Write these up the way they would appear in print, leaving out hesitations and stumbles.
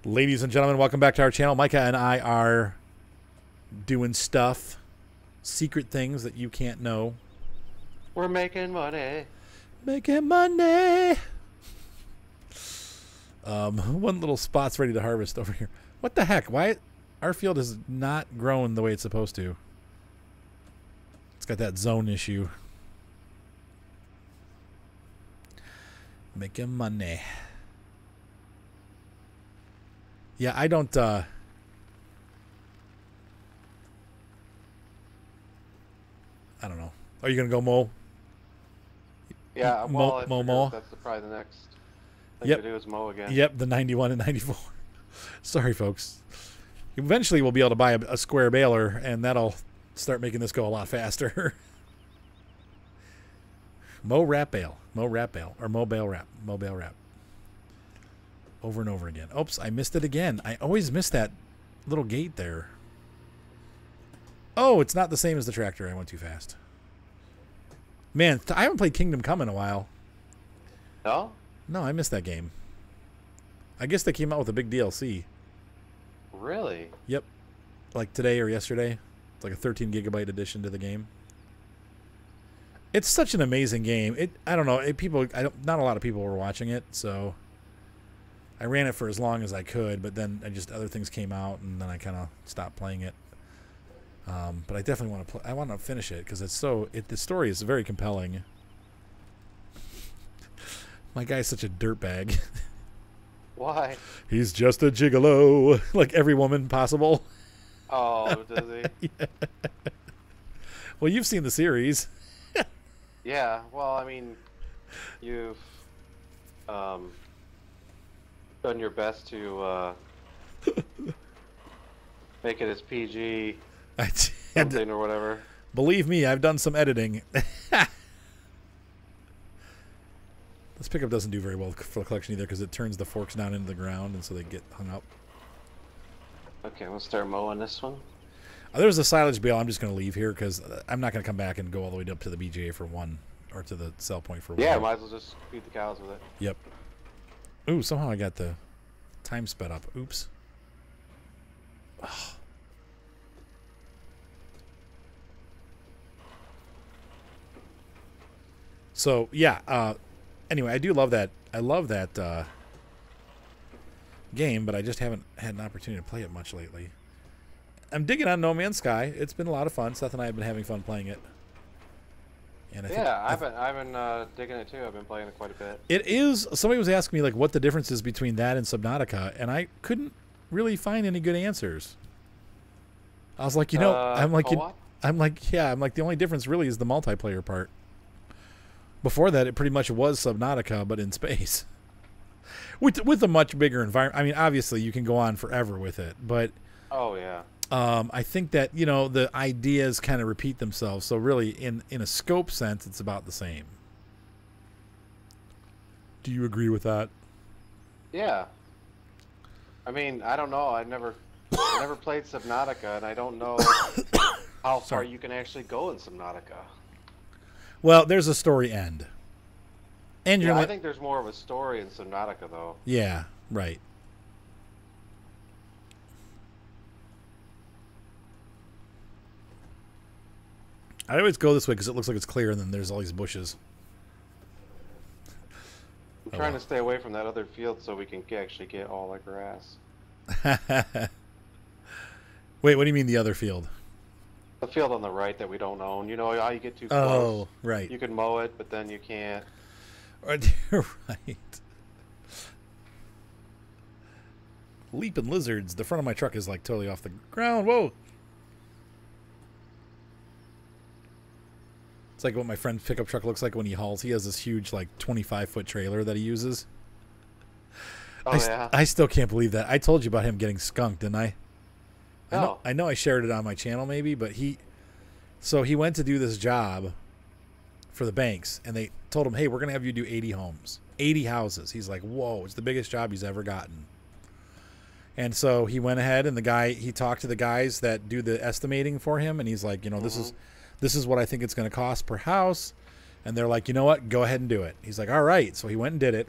Ladies and gentlemen, welcome back to our channel. Micah and I are doing stuff, secret things that you can't know. We're making money. Making money. One little spot's ready to harvest over here. What the heck? Why our field is not growing the way it's supposed to? It's got that zone issue. Making money. Yeah, I don't, I don't know. Are you going to go mow? Yeah, well, mow. that's probably the next thing Yep. to do is mow again. Yep, the 91 and 94. Sorry, folks. Eventually, we'll be able to buy a square baler, and that'll start making this go a lot faster. Mow, wrap, bale. Mow, wrap, bale. Or mow, bale, wrap. Mow, bale, wrap. Over and over again. Oops, I missed it again. I always miss that little gate there. Oh, it's not the same as the tractor. I went too fast. Man, I haven't played Kingdom Come in a while. No? No, I missed that game. I guess they came out with a big DLC. Really? Yep. Like today or yesterday. It's like a 13 gigabyte addition to the game. It's such an amazing game. I don't know. Not a lot of people were watching it, so I ran it for as long as I could, but then other things came out, and then I kind of stopped playing it. But I definitely want to play. I want to finish it because the story is very compelling. My guy's such a dirtbag. Why? He's just a gigolo, like every woman possible. Oh, does he? Yeah. Well, you've seen the series. Yeah, well, I mean, you've done your best to make it as PG something or whatever. Believe me, I've done some editing. This pickup doesn't do very well for the collection either because it turns the forks down into the ground, and so they get hung up. Okay, we'll start mowing this one. There's a silage bale. I'm just going to leave here because I'm not going to come back and go all the way up to the BGA for one, or to the sell point for one. Yeah, might as well just feed the cows with it. Yep. Ooh, somehow I got the time sped up. Oops. Oh. So, yeah. Anyway, I do love that. I love that game, but I just haven't had an opportunity to play it much lately. I'm digging on No Man's Sky. It's been a lot of fun. Seth and I have been having fun playing it. And I've been digging it too. I've been playing it quite a bit. It is. Somebody was asking me like what the difference is between that and Subnautica, and I couldn't really find any good answers. I was like, I'm like, the only difference really is the multiplayer part. Before that, it pretty much was Subnautica, but in space, with a much bigger environment. I mean, obviously, you can go on forever with it, but oh yeah. I think that the ideas kind of repeat themselves. So really, in a scope sense, it's about the same. Do you agree with that? Yeah. I mean, I don't know. I never played Subnautica, and I don't know how far you can actually go in Subnautica. Well, there's a story end. And yeah, I think there's more of a story in Subnautica, though. Yeah, right. I always go this way because it looks like it's clear, and then there's all these bushes. I'm trying to stay away from that other field so we can actually get all the grass. Wait, what do you mean the other field? The field on the right that we don't own. You know how you get too close? Oh, right. You can mow it, but then you can't. You're right. Leaping lizards. The front of my truck is like totally off the ground. Whoa. It's like what my friend's pickup truck looks like when he hauls. He has this huge, like, 25-foot trailer that he uses. Oh, yeah? I still can't believe that. I told you about him getting skunked, didn't I? No. I know I shared it on my channel maybe, but he went to do this job for the banks, and they told him, hey, we're going to have you do 80 homes, 80 houses. He's like, whoa, it's the biggest job he's ever gotten. And so he went ahead, and he talked to the guys that do the estimating for him, and he's like, this is what I think it's going to cost per house. And they're like, you know what, go ahead and do it. He's like, all right. So he went and did it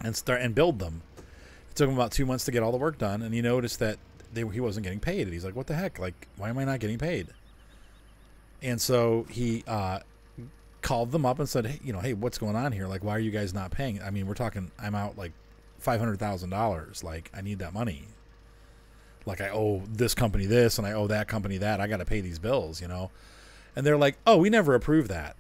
and build them. It took him about 2 months to get all the work done, and he noticed that he wasn't getting paid. And he's like, what the heck? Like, why am I not getting paid? And so he called them up and said, hey, what's going on here? Like, why are you guys not paying? I mean, we're talking, I'm out like $500,000. Like, I need that money. Like, I owe this company this, and I owe that company that. I got to pay these bills, And they're like, oh, we never approved that.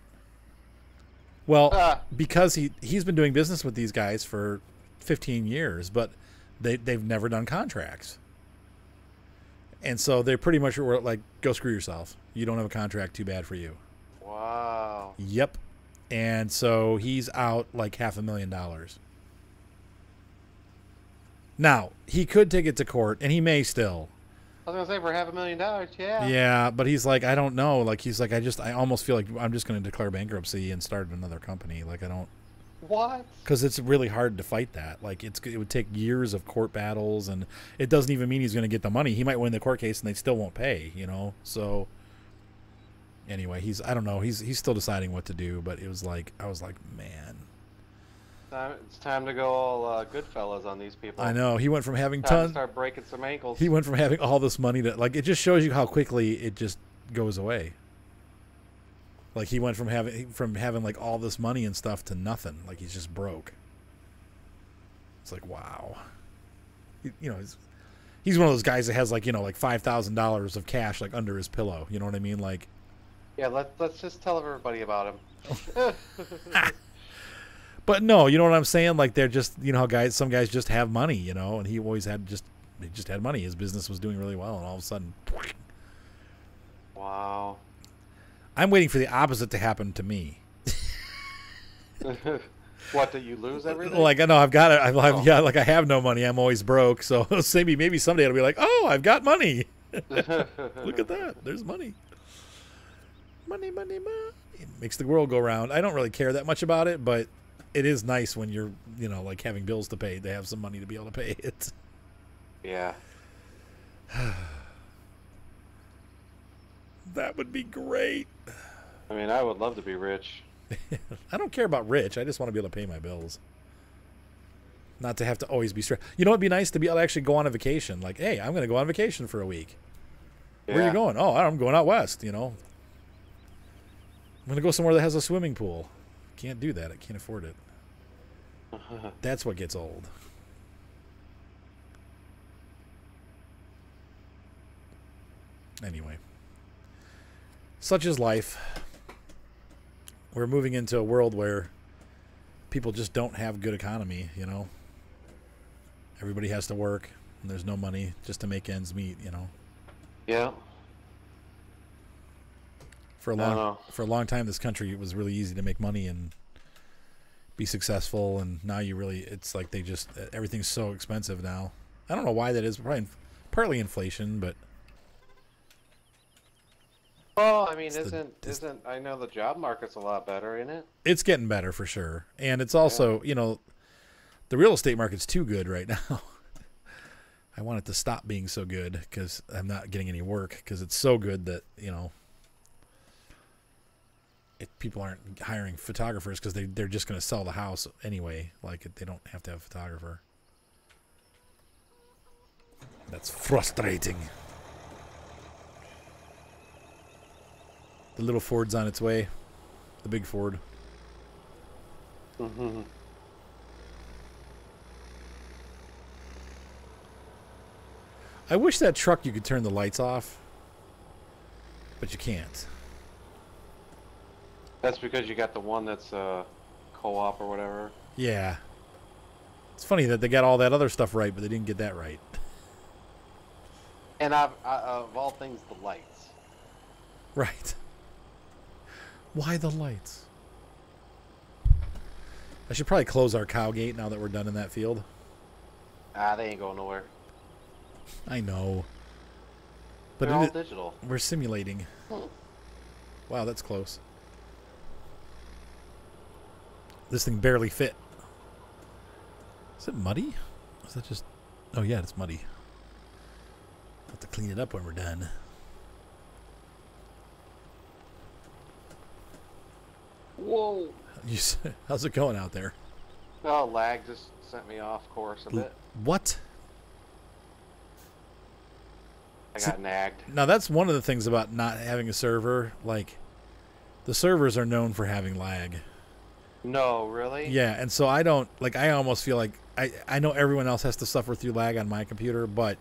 Well, because he's been doing business with these guys for 15 years, but they've never done contracts. And so they pretty much were like, go screw yourself. You don't have a contract, too bad for you. Wow. Yep. And so he's out like $500,000. Now, he could take it to court, and he may still. I was going to say, for $500,000, yeah. Yeah, but he's like, I don't know. Like, he's like, I almost feel like I'm just going to declare bankruptcy and start another company. Like, I don't. What? Because it's really hard to fight that. Like, it would take years of court battles, and it doesn't even mean he's going to get the money. He might win the court case, and they still won't pay, So, anyway, I don't know. He's still deciding what to do, but it was like, I was like, man. It's time to go all Goodfellas on these people. I know. He went from having time to start breaking some ankles. He went from having all this money to, like, it just shows you how quickly it just goes away. Like, he went from having like all this money and stuff to nothing. Like, he's just broke. It's like, wow. He's one of those guys that has like like $5,000 of cash like under his pillow. You know what I mean? Like, yeah. Let's just tell everybody about him. But no, you know what I'm saying? Like, they're just, how some guys just have money, and he always he just had money. His business was doing really well, and all of a sudden, wow. I'm waiting for the opposite to happen to me. What, did you lose everything? Like, I know I've got it. Yeah, like, I have no money. I'm always broke. So maybe someday it'll be like, oh, I've got money. Look at that. There's money. Money, money, money. It makes the world go round. I don't really care that much about it, but it is nice when you're, like, having bills to pay. They have some money to be able to pay it. Yeah. That would be great. I mean, I would love to be rich. I don't care about rich. I just want to be able to pay my bills. Not to have to always be stressed. You know, it'd be nice to be able to actually go on a vacation. Like, hey, I'm going to go on vacation for a week. Yeah. Where are you going? Oh, I'm going out west, I'm going to go somewhere that has a swimming pool. Can't do that. I can't afford it. That's what gets old. Anyway. Such is life. We're moving into a world where people just don't have good economy, Everybody has to work, and there's no money just to make ends meet, Yeah. For a long time, this country, it was really easy to make money and be successful, and now it's like everything's so expensive now. I don't know why that is. Probably partly inflation, but. Well, I mean, I know the job market's a lot better, isn't it? It's getting better for sure, and it's also, the real estate market's too good right now. I want it to stop being so good because I'm not getting any work because it's so good that people aren't hiring photographers because they're just going to sell the house anyway. Like, they don't have to have a photographer. That's frustrating. The little Ford's on its way. The big Ford. Mm-hmm. I wish that truck you could turn the lights off, but you can't. That's because you got the one that's co-op or whatever. Yeah. It's funny that they got all that other stuff right, but they didn't get that right. And of all things, the lights. Right. Why the lights? I should probably close our cow gate now that we're done in that field. They ain't going nowhere. I know. But they're all digital. We're simulating. Wow, that's close. This thing barely fit. Is it muddy? Is that just... Oh, yeah, it's muddy. I'll have to clean it up when we're done. Whoa. How's it going out there? Oh, lag just sent me off course a bit. What? I got nagged. Now that's one of the things about not having a server. Like, the servers are known for having lag. No, really? Yeah, and so I don't like. I almost feel like I know everyone else has to suffer through lag on my computer, but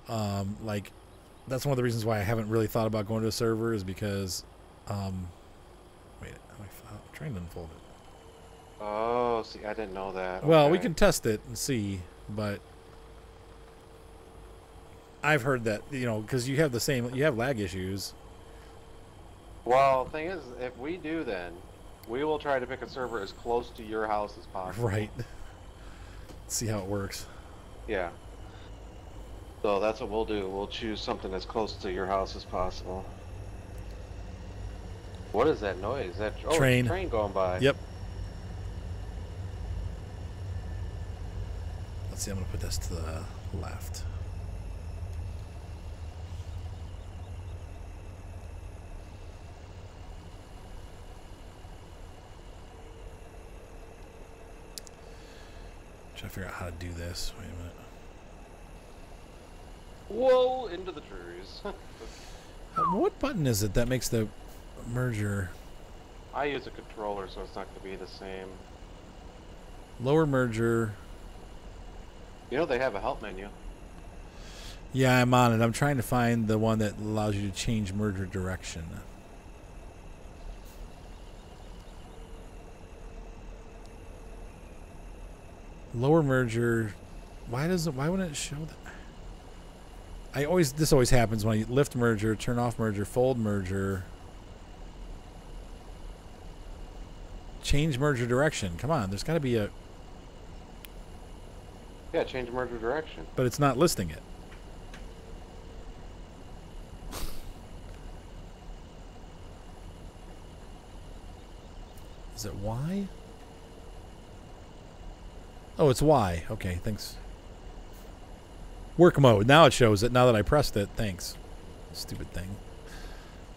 like that's one of the reasons why I haven't really thought about going to a server is because wait, I'm trying to unfold it. Oh, see, I didn't know that. Well, Okay. we can test it and see, but I've heard that, you know, because you have lag issues. Well, the thing is, if we do, then we will try to pick a server as close to your house as possible. Right. See how it works. Yeah. So that's what we'll do. We'll choose something as close to your house as possible. What is that noise? Train. Train going by. Yep. Let's see, I'm going to put this to the left. Trying to figure out how to do this. Wait a minute. Whoa, into the trees. What button is it that makes the merger? I use a controller, so it's not going to be the same. Lower merger. You know they have a help menu. Yeah, I'm on it. I'm trying to find the one that allows you to change merger direction. Lower merger. Why wouldn't it show that? This always happens when I lift merger, turn off merger, fold merger. Change merger direction. Come on, there's got to be a... Yeah, change merger direction. But it's not listing it. Is it Y? Oh, it's Y. Okay, thanks. Work mode. Now it shows it. Now that I pressed it. Thanks. Stupid thing.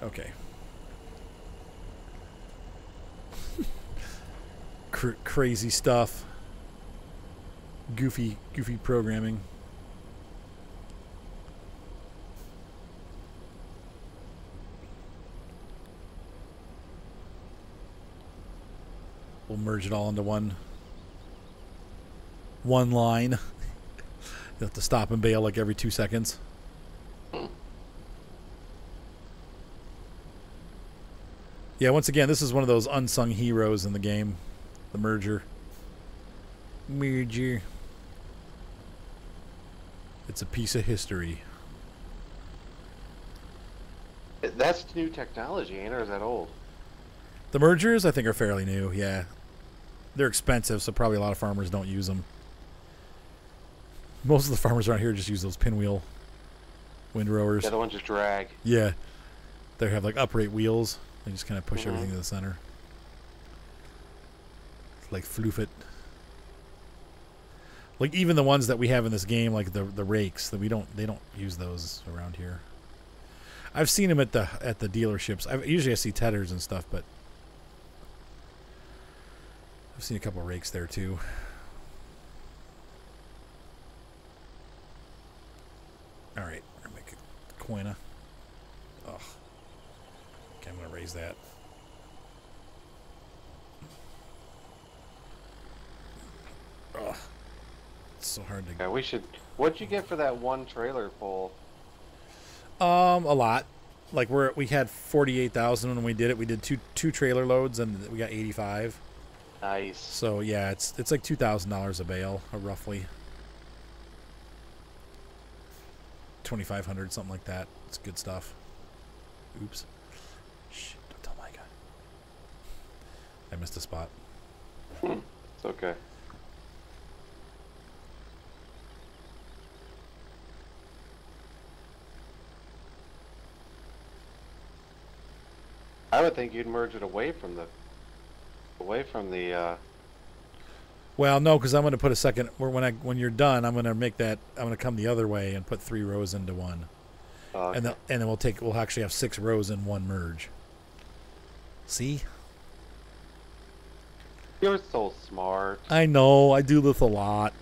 Okay. Crazy stuff. Goofy programming. We'll merge it all into one line. You have to stop and bail like every 2 seconds. Yeah, once again, this is one of those unsung heroes in the game. The merger. Merger. It's a piece of history. That's new technology, ain't it, or is that old? The mergers, I think, are fairly new, yeah. They're expensive, so probably a lot of farmers don't use them. Most of the farmers around here just use those pinwheel windrowers. Yeah, the ones just drag. Yeah. They have like upright wheels. They just kind of push everything to the center. It's like floof it. Like even the ones that we have in this game, like the rakes, that they don't use those around here. I've seen them at the dealerships. Usually I see tedders and stuff, but I've seen a couple of rakes there too. All right, we're gonna make a coina. Oh, okay, I'm gonna raise that. Oh, it's so hard to. Yeah, we should. What'd you get for that one trailer pull? A lot. Like we had 48,000 when we did it. We did two trailer loads and we got 85. Nice. So yeah, it's like $2,000 a bale, roughly. 2,500, something like that. It's good stuff. Oops. Shh, don't tell Micah. I missed a spot. It's okay. I would think you'd merge it away from the Well, no, because I'm going to put a second. When you're done, I'm going to make that. I'm going to come the other way and put 3 rows into one, okay. and then we'll actually have 6 rows in one merge. See? You're so smart. I know. I do this a lot.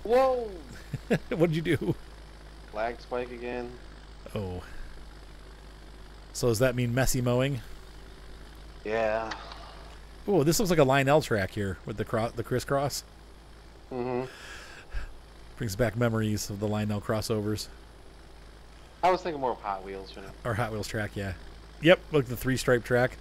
Whoa! What'd you do? Flag spike again. Oh. So does that mean messy mowing? Yeah. Oh, this looks like a Lionel track here with the crisscross. Mm-hmm. Brings back memories of the Lionel crossovers. I was thinking more of Hot Wheels, you know. Or Hot Wheels track, yeah. Yep, look, the 3-stripe track.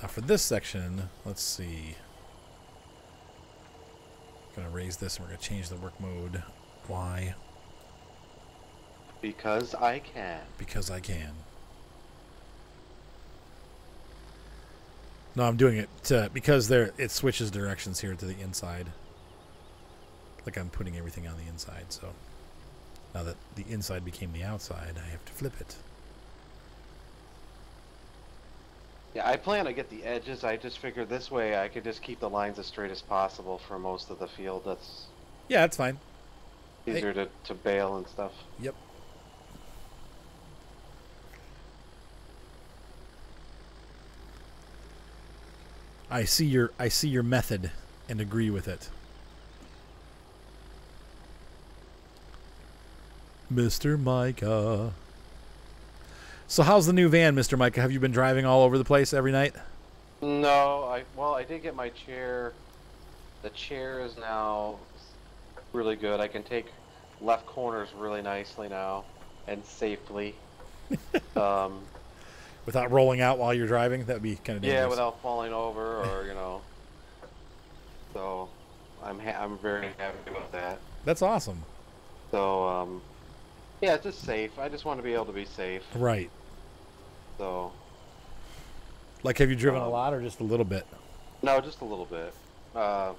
Now for this section, let's see. Gonna raise this and we're gonna change the work mode. Why? Because I can. Because I can. No, I'm doing it because it switches directions here to the inside. Like I'm putting everything on the inside, so now that the inside became the outside, I have to flip it. Yeah, I plan to get the edges. I just figured this way I could just keep the lines as straight as possible for most of the field. That's Yeah, that's fine. easier to bail and stuff. Yep. I see your method and agree with it. Mr. Micah. So how's the new van, Mr. Micah? Have you been driving all over the place every night? No, I did get my chair. The chair is now really good. I can take left corners really nicely now and safely. Without rolling out while you're driving? That would be kind of dangerous. Yeah, without falling over or, you know. So, I'm very happy about that. That's awesome. So, yeah, it's just safe. I just want to be able to be safe. Right. So. Like, have you driven a lot or just a little bit? No, just a little bit. So,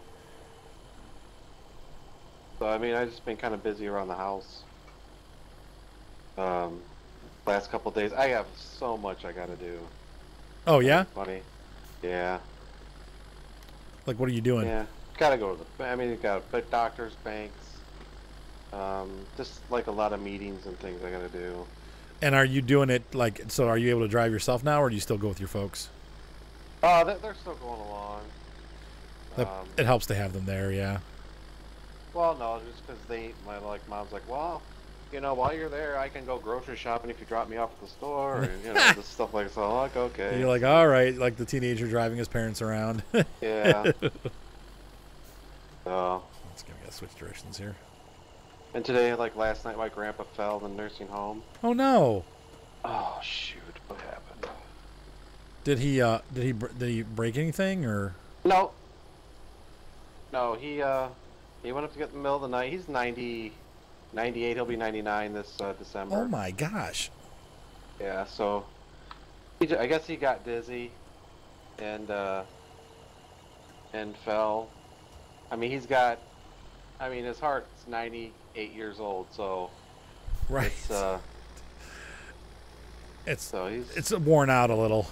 I mean, I've just been kind of busy around the house. Last couple of days, I have so much I gotta do. Oh, yeah? Funny. Yeah. Like, what are you doing? Yeah. Gotta go to the, I mean, you got doctors, banks, just like a lot of meetings and things I gotta do. And are you doing it, like, so are you able to drive yourself now, or do you still go with your folks? They're still going along. It helps to have them there, yeah. Well, no, just because mom's like, well, you know, while you're there, I can go grocery shopping if you drop me off at the store, and, you know, just stuff like that. So I'm like, okay. And you're like, all right, like the teenager driving his parents around. Yeah. So. Let's give me a switch directions here. And today, like last night, my grandpa fell in the nursing home. Oh no! Oh shoot! What happened? Did he break anything or? No. No, he went up to get in the middle of the night. He's 90, 98. He'll be 99 this December. Oh my gosh! Yeah. So, I guess he got dizzy, and fell. I mean, his heart's 98 years old, so right. It's worn out a little.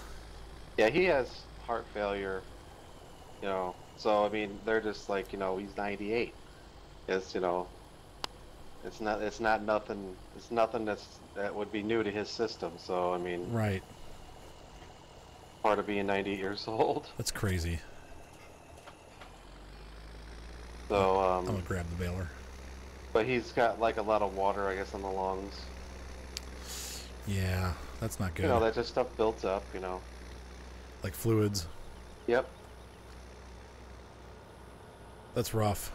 Yeah, he has heart failure, you know. So I mean, they're just like, you know, he's 98. It's, you know, it's not nothing. It's nothing that would be new to his system. So I mean, right. Part of being 98 years old. That's crazy. So I'm gonna grab the baler. But he's got like a lot of water, I guess, in the lungs. Yeah, that's not good. You know, that just stuff builds up, you know. Like fluids. Yep. That's rough.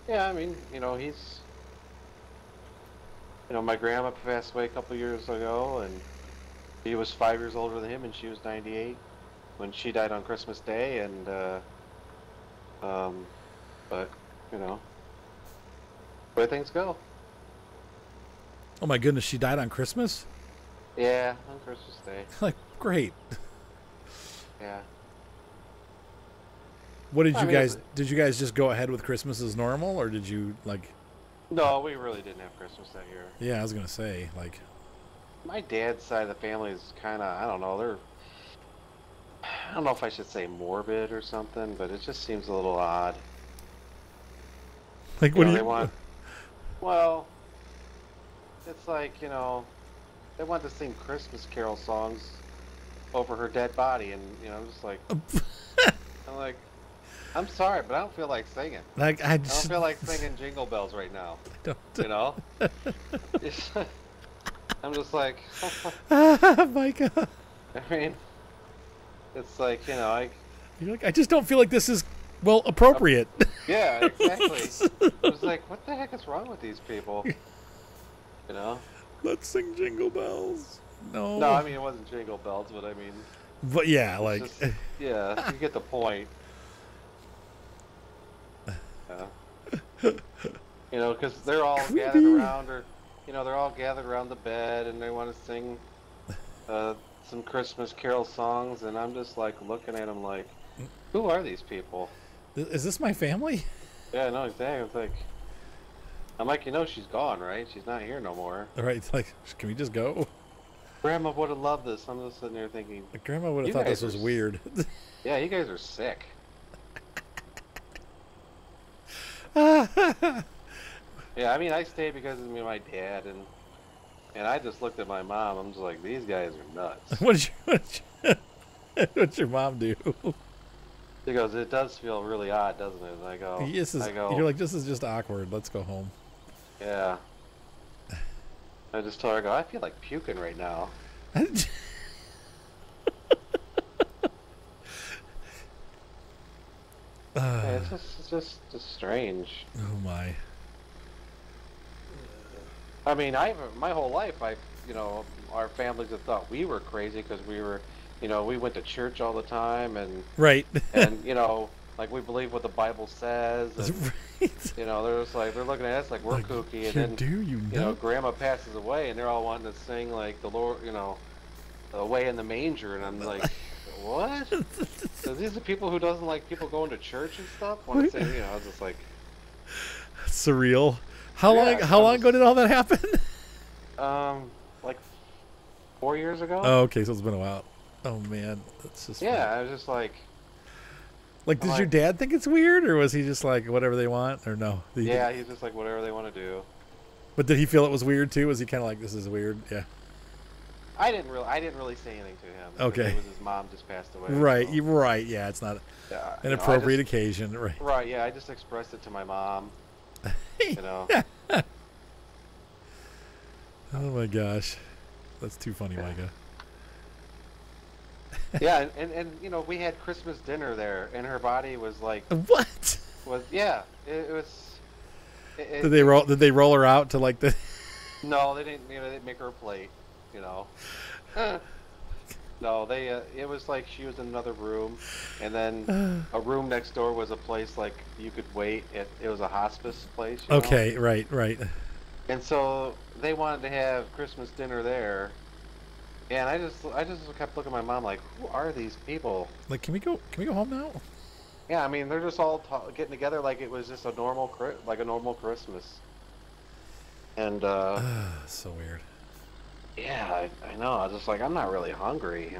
Yeah, I mean, you know, my grandma passed away a couple years ago, and he was 5 years older than him, and she was 98 when she died on Christmas Day, and but you know, where things go. Oh my goodness, she died on Christmas? Yeah, on Christmas Day. Like, great. Yeah. What did you guys just go ahead with Christmas as normal, or did you, like... No, we really didn't have Christmas that year. Yeah, I was gonna say, like... My dad's side of the family is kind of, I don't know if I should say morbid or something, but it just seems a little odd. Like, what do you... They want... Well, it's like, you know, they wanted to sing Christmas Carol songs over her dead body, and I'm just like, I'm like, I'm sorry, but I don't feel like singing. Like I don't feel like singing Jingle Bells right now. Don't. You know? I'm just like, Micah. I mean, it's like, You're like, I just don't feel like this is appropriate. Yeah, exactly. I was like, what the heck is wrong with these people? You know? Let's sing Jingle Bells. No. No, I mean it wasn't Jingle Bells, but I mean. But yeah, like. Just, yeah, you get the point. Yeah. Because they're all gathered around, or they're all gathered around the bed, and they want to sing some Christmas Carol songs, and I'm just like looking at them like, who are these people? Is this my family? Yeah, no, exactly. I'm like, she's gone, right? She's not here no more. Right, it's like, can we just go? Grandma would have loved this. I'm just sitting there thinking, Grandma would have thought this was weird. Yeah, you guys are sick. Yeah, I mean, I stayed because of my dad, and I just looked at my mom. I'm just like, these guys are nuts. What'd your mom do? She goes, it does feel really odd, doesn't it? And I go, you're like, this is just awkward. Let's go home. Yeah. I just told her, I go, I feel like puking right now. Yeah, it's just strange. Oh my. I mean, my whole life, our families have thought we were crazy because we were, we went to church all the time, and right, and like we believe what the Bible says, and right. they're just like, they're looking at us like we're kooky, and then Grandma passes away, and they're all wanting to sing like the Lord, Away in the Manger, and I'm like, what? So these are people who doesn't like people going to church and stuff. Want to say, I was just like, surreal. How long ago did all that happen? Like 4 years ago. Oh, okay, so it's been a while. Oh man, that's just yeah. funny. I was just like, does your dad think it's weird, or was he just like whatever they want, or no? Yeah, he's just like whatever they want to do. But did he feel it was weird too? Was he kind of like, this is weird? Yeah. I didn't really say anything to him. Okay. It was his mom just passed away. Right. So. You're right. Yeah, it's not an appropriate occasion. Right. Right. Yeah, I just expressed it to my mom. Oh my gosh, that's too funny, Micah. Yeah, and we had Christmas dinner there, and her body was like what? It was. Did they roll her out to like the? No, they didn't. They didn't make her a plate. No, it was like she was in another room, and then a room next door was a place like you could wait. It was a hospice place. Okay, right. And so they wanted to have Christmas dinner there, and I just kept looking at my mom like, who are these people? Like, can we go home now? Yeah, I mean, they're just all getting together like it was just a normal Christmas. And so weird. Yeah, I know. I was just like, I'm not really hungry,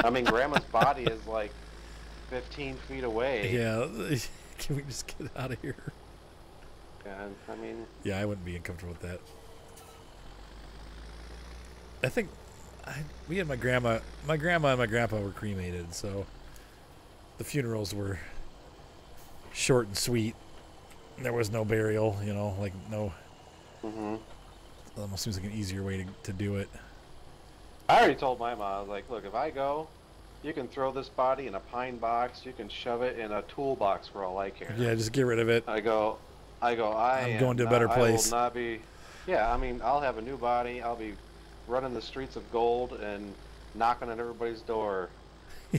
I mean, Grandma's body is like 15 feet away. Yeah, can we just get out of here? Yeah, I mean... Yeah, I wouldn't be uncomfortable with that. I think we had my grandma and my grandpa were cremated, so the funerals were short and sweet. There was no burial, like no. Mm-hmm. It almost seems like an easier way to do it. I already told my mom, I was like, look, if I go, you can throw this body in a pine box, you can shove it in a toolbox for all I care. Yeah, just get rid of it. I'm going to a better place. I will not be. Yeah, I mean, I'll have a new body. I'll be running the streets of gold and knocking on everybody's door,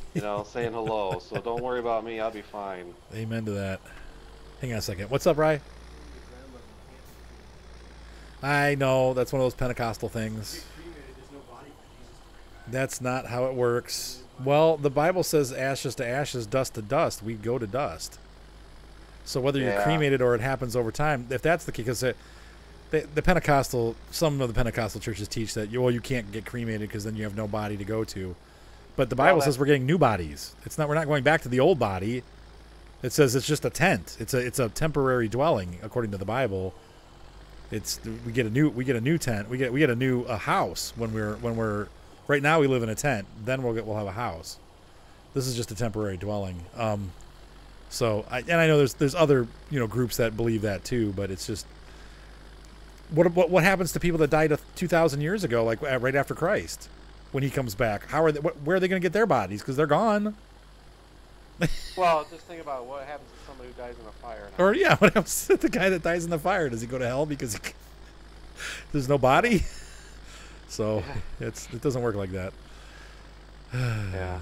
saying hello. So don't worry about me. I'll be fine. Amen to that. Hang on a second. What's up, Rye? I know. That's one of those Pentecostal things. That's not how it works. Well, the Bible says ashes to ashes, dust to dust. We go to dust. So whether you're cremated or it happens over time, if that's the case, because the Pentecostal, some of the Pentecostal churches teach that you can't get cremated because then you have no body to go to. But the Bible says we're getting new bodies. We're not going back to the old body. It says it's just a tent. It's a temporary dwelling according to the Bible, we get a new tent. We get a new house when we're right now we live in a tent. Then we'll have a house. This is just a temporary dwelling. So I know there's other groups that believe that too, but it's just what happens to people that died 2,000 years ago, like right after Christ, when he comes back? Where are they going to get their bodies? Because they're gone. Well, just think about what happens to somebody who dies in a fire. Or yeah, what happens to the guy that dies in the fire? Does he go to hell because there's no body? So it doesnn't work like that. Yeah.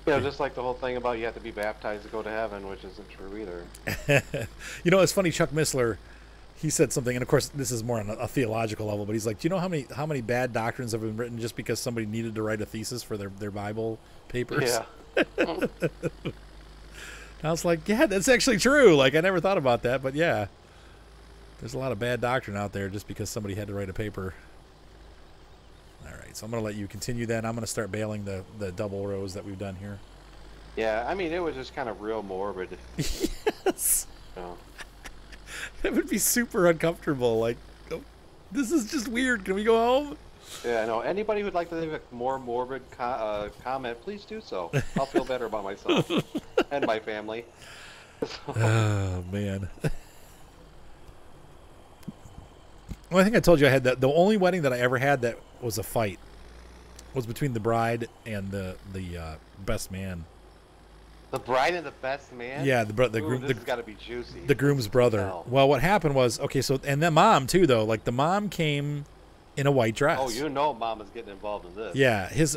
Just like the whole thing about you have to be baptized to go to heaven, which isn't true either. It's funny. Chuck Missler, he said something, and of course this is more on a theological level, but he's like, do you know how many bad doctrines have been written just because somebody needed to write a thesis for their Bible papers? Yeah. I was like, yeah, that's actually true. Like, I never thought about that, but yeah, there's a lot of bad doctrine out there just because somebody had to write a paper. All right, so I'm going to let you continue that. I'm going to start bailing the double rows that we've done here. Yeah, I mean, it was just kind of real morbid. Yes. It would be super uncomfortable. Like, oh, this is just weird. Can we go home? Yeah, I know. Anybody who'd like to leave a more morbid comment, please do so. I'll feel better about myself and my family. Oh, man. Well, I think I told you I had that. The only wedding that I ever had that was a fight was between the bride and the best man. The bride and the best man? Yeah, the groom. This has got to be juicy. The groom's brother. Well, what happened was, okay, so, and the mom too, though. Like, the mom came in a white dress. Oh, Mama's getting involved in this. Yeah, his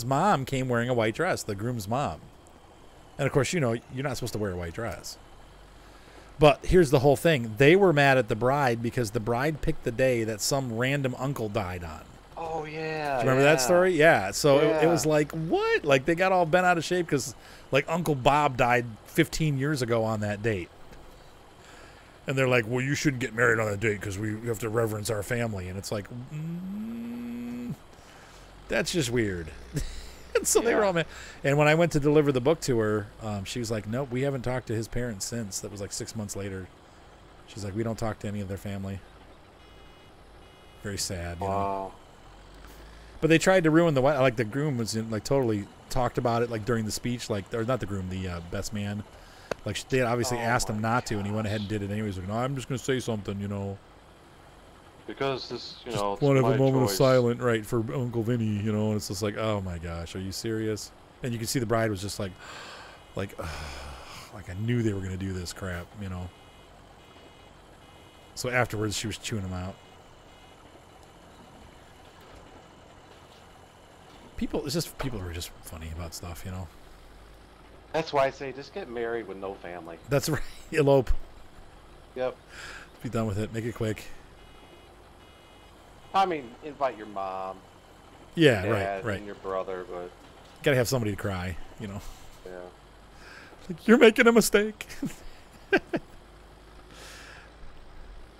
mom came wearing a white dress, the groom's mom. And of course, you're not supposed to wear a white dress. But here's the whole thing. They were mad at the bride because the bride picked the day that some random uncle died on. Oh, yeah. Do you remember that story? Yeah. So It was like, what? Like, they got all bent out of shape because, like, Uncle Bob died 15 years ago on that date. And they're like, well, you shouldn't get married on that date because we have to reverence our family. And it's like, that's just weird. And so they were all mad. And when I went to deliver the book to her, she was like, nope, we haven't talked to his parents since. That was like 6 months later. She's like, we don't talk to any of their family. Very sad. Wow. But they tried to ruin the wedding. Like, the groom was totally talked about it, like, during the speech, like, or not the groom, the best man. Like, they obviously asked him not to, and he went ahead and did it anyways. Like, no, I'm just going to say something, Because this, just want to have a moment of silence, right, for Uncle Vinny, and it's just like, oh my gosh, are you serious? And you can see the bride was just like I knew they were going to do this crap, So afterwards, she was chewing them out. People are just funny about stuff, That's why I say just get married with no family. That's right. Elope. Yep. Be done with it. Make it quick. I mean, invite your mom. Yeah, dad, right. And your brother, but gotta have somebody to cry, Yeah. Like, you're making a mistake.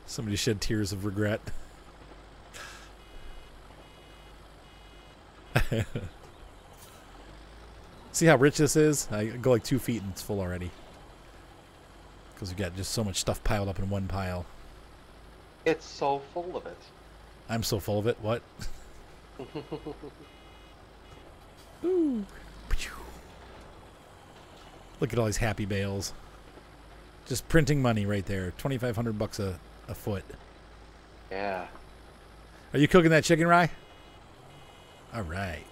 Somebody shed tears of regret. See how rich this is? I go like 2 feet and it's full already. Because we got just so much stuff piled up in one pile. It's so full of it. I'm so full of it. What? Ooh. Look at all these happy bales. Just printing money right there. $2,500 a foot. Yeah. Are you cooking that chicken, Rye? All right.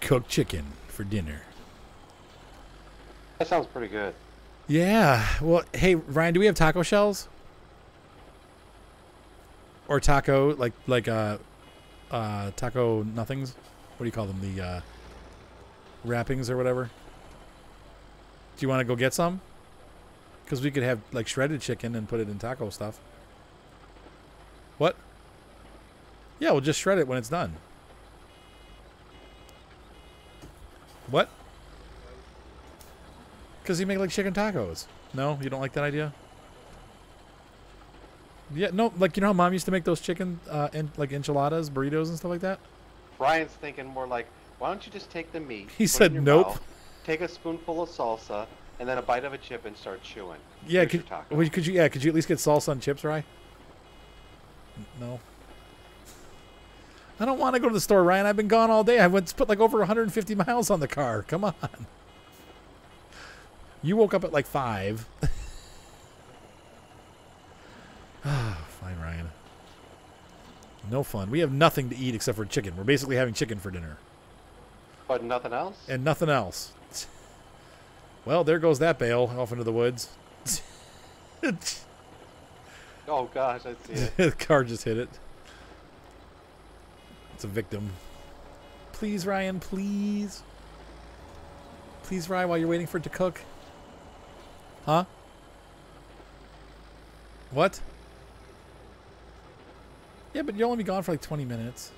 Cooked chicken for dinner. That sounds pretty good. Yeah. Well, hey, Ryan, do we have taco shells? Or taco, like taco nothings? What do you call them? The wrappings or whatever? Do you want to go get some? Because we could have, like, shredded chicken and put it in taco stuff. What? Yeah, we'll just shred it when it's done. What? Because you make, like, chicken tacos. No? You don't like that idea? Yeah, no, like, how Mom used to make those chicken, like, enchiladas, burritos, and stuff like that? Brian's thinking more like, why don't you just take the meat? He said nope. Take a spoonful of salsa, and then a bite of a chip and start chewing. Yeah, Here's could, your taco. could you? Yeah, could you at least get salsa and chips, Ryan? No. I don't want to go to the store, Ryan. I've been gone all day. I went to put like over 150 miles on the car. Come on. You woke up at like 5. Fine, Ryan. No fun. We have nothing to eat except for chicken. We're basically having chicken for dinner. But nothing else? And nothing else. Well, there goes that bale off into the woods. Oh gosh, I see it. The car just hit it. It's a victim. Please, Ryan, please. Please, Ryan, while you're waiting for it to cook. Huh? What? Yeah, but you'll only be gone for like 20 minutes.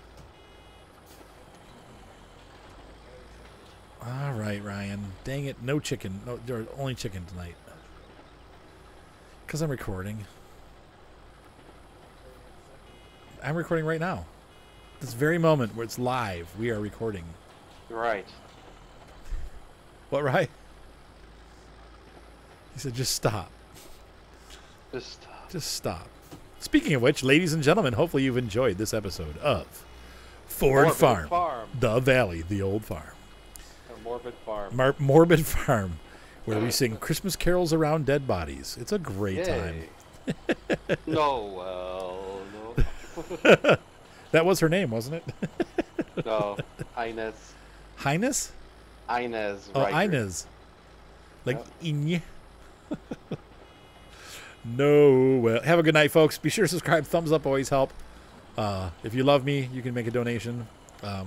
All right, Ryan. Dang it. No chicken. No, there's only chicken tonight. Because I'm recording. I'm recording right now. This very moment where it's live, we are recording. Right. What, right? He said, just stop. Just stop. Just stop. Speaking of which, ladies and gentlemen, hopefully you've enjoyed this episode of Ford Farm. The Valley, the old farm. A morbid farm. Morbid Farm, where we sing Christmas carols around dead bodies. It's a great time. No, well, no. That was her name, wasn't it? No, Inez. Highness? Inez. Oh, Riker. Inez. Like Inye. No. Well, have a good night, folks. Be sure to subscribe. Thumbs up always help. If you love me, you can make a donation.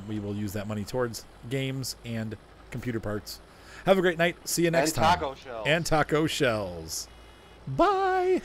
We will use that money towards games and computer parts. Have a great night. See you next time. And taco shells. And taco shells. Bye.